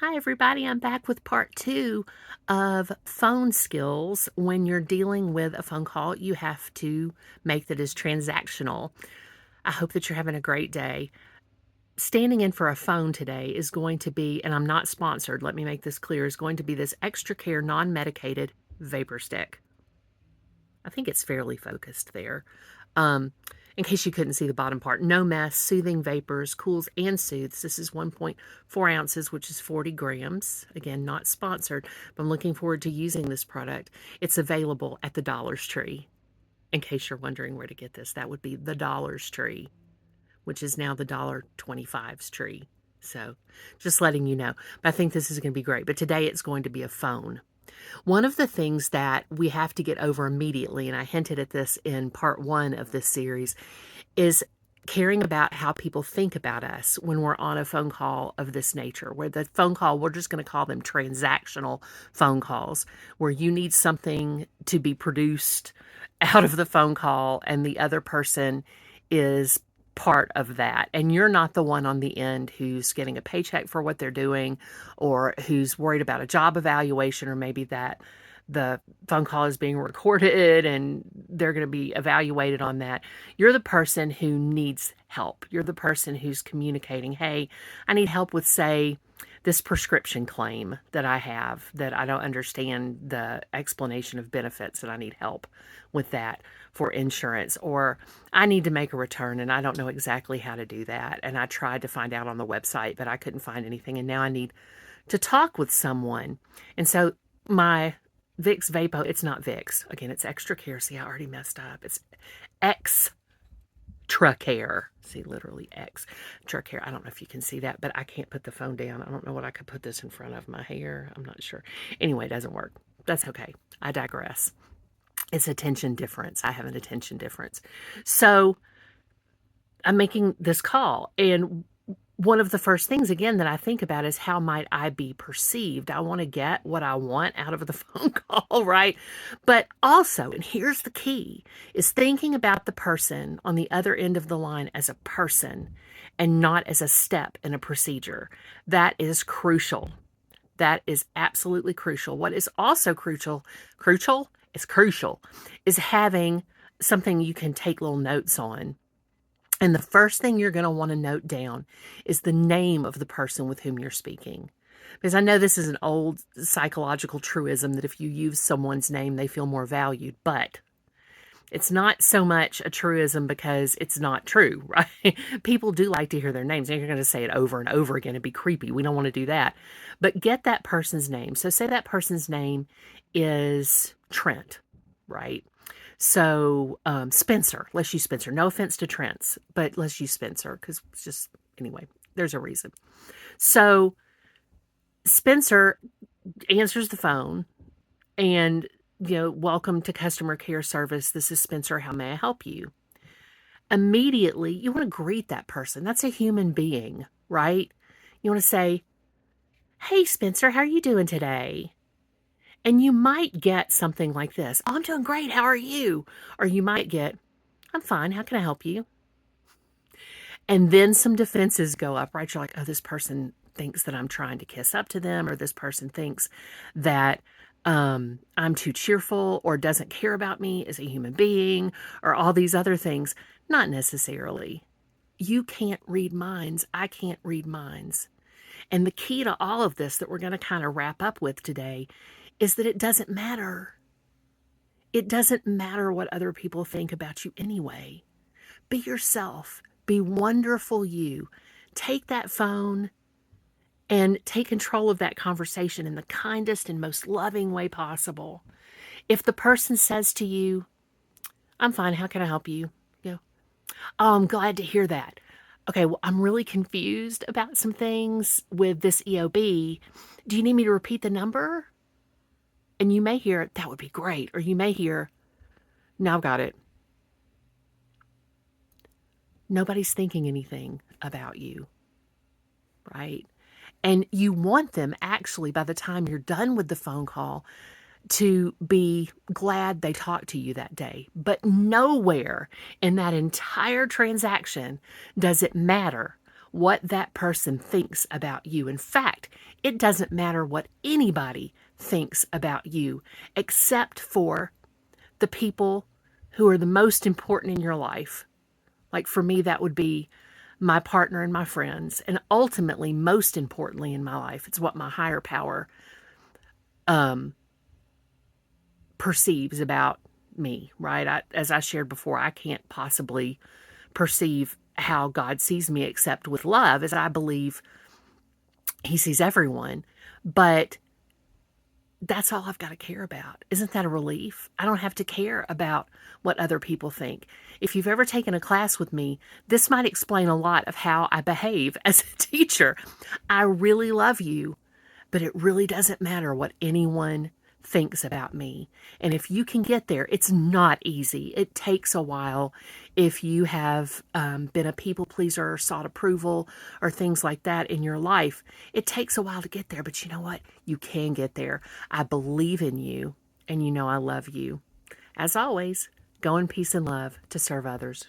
Hi, everybody. I'm back with part two of phone skills. When you're dealing with a phone call, you have to make that as transactional. I hope that you're having a great day. Standing in for a phone today is going to be, and I'm not sponsored, let me make this clear, is going to be this extra care non medicated vapor stick. I think it's fairly focused there. Um, in case you couldn't see the bottom part, no mess, soothing vapors, cools and soothes. This is 1.4 ounces, which is 40 grams. Again, not sponsored, but I'm looking forward to using this product. It's available at the Dollar's Tree. In case you're wondering where to get this, that would be the Dollar's Tree, which is now the $1.25's tree. So just letting you know. But I think this is going to be great. But today it's going to be a phone. One of the things that we have to get over immediately, and I hinted at this in part one of this series, is caring about how people think about us when we're on a phone call of this nature, where the phone call, we're just going to call them transactional phone calls, where you need something to be produced out of the phone call and the other person is part of that. And you're not the one on the end who's getting a paycheck for what they're doing or who's worried about a job evaluation, or maybe that the phone call is being recorded and they're going to be evaluated on that. You're the person who needs help. You're the person who's communicating, hey, I need help with, say, this prescription claim that I have, that I don't understand the explanation of benefits, and I need help with that for insurance. Or I need to make a return and I don't know exactly how to do that. And I tried to find out on the website, but I couldn't find anything. And now I need to talk with someone. And so my Vicks Vapo, it's not Vicks. Again, it's extra care. See, I already messed up. It's extra care. See, literally extra care. I don't know if you can see that, but I can't put the phone down. I don't know what I could put this in front of my hair. I'm not sure. Anyway, it doesn't work. That's okay. I digress. It's attention difference. I have an attention difference. So I'm making this call, and one of the first things, again, that I think about is how might I be perceived? I want to get what I want out of the phone call, right? But also, and here's the key, is thinking about the person on the other end of the line as a person and not as a step in a procedure. That is crucial. That is absolutely crucial. What is also crucial, is having something you can take little notes on. And the first thing you're going to want to note down is the name of the person with whom you're speaking. Because I know this is an old psychological truism that if you use someone's name, they feel more valued. But it's not so much a truism because it's not true, right? People do like to hear their names. And you're going to say it over and over again and be creepy. We don't want to do that. But get that person's name. So say that person's name is Trent, right? So Spencer, let's use Spencer. No offense to Trent's, but let's use Spencer because it's just, anyway, there's a reason. So Spencer answers the phone and, welcome to customer care service. This is Spencer. How may I help you? Immediately, you want to greet that person. That's a human being, right? You want to say, hey, Spencer, how are you doing today? And you might get something like this. Oh, I'm doing great. How are you? Or you might get, I'm fine. How can I help you? And then some defenses go up, right? You're like, oh, this person thinks that I'm trying to kiss up to them, or this person thinks that I'm too cheerful or doesn't care about me as a human being, or all these other things. Not necessarily. You can't read minds. I can't read minds. And the key to all of this that we're going to kind of wrap up with today is that it doesn't matter. It doesn't matter what other people think about you anyway. Be yourself. Be wonderful you. Take that phone and take control of that conversation in the kindest and most loving way possible. If the person says to you, I'm fine, how can I help you? You go, oh, I'm glad to hear that. Okay, well, I'm really confused about some things with this EOB. Do you need me to repeat the number? And you may hear, that would be great. Or you may hear, now I've got it. Nobody's thinking anything about you, right? And you want them actually, by the time you're done with the phone call, to be glad they talked to you that day. But nowhere in that entire transaction does it matter what that person thinks about you. In fact, it doesn't matter what anybody thinks about you except for the people who are the most important in your life. Like for me, that would be my partner and my friends. And ultimately, most importantly in my life, it's what my higher power perceives about me, right? As I shared before, I can't possibly perceive how God sees me except with love, as I believe He sees everyone. But that's all I've got to care about. Isn't that a relief? I don't have to care about what other people think. If you've ever taken a class with me, this might explain a lot of how I behave as a teacher. I really love you, but it really doesn't matter what anyone thinks about me. And if you can get there, it's not easy. It takes a while. If you have been a people pleaser or sought approval or things like that in your life, it takes a while to get there. But you know what? You can get there. I believe in you, and you know I love you. As always, go in peace and love to serve others.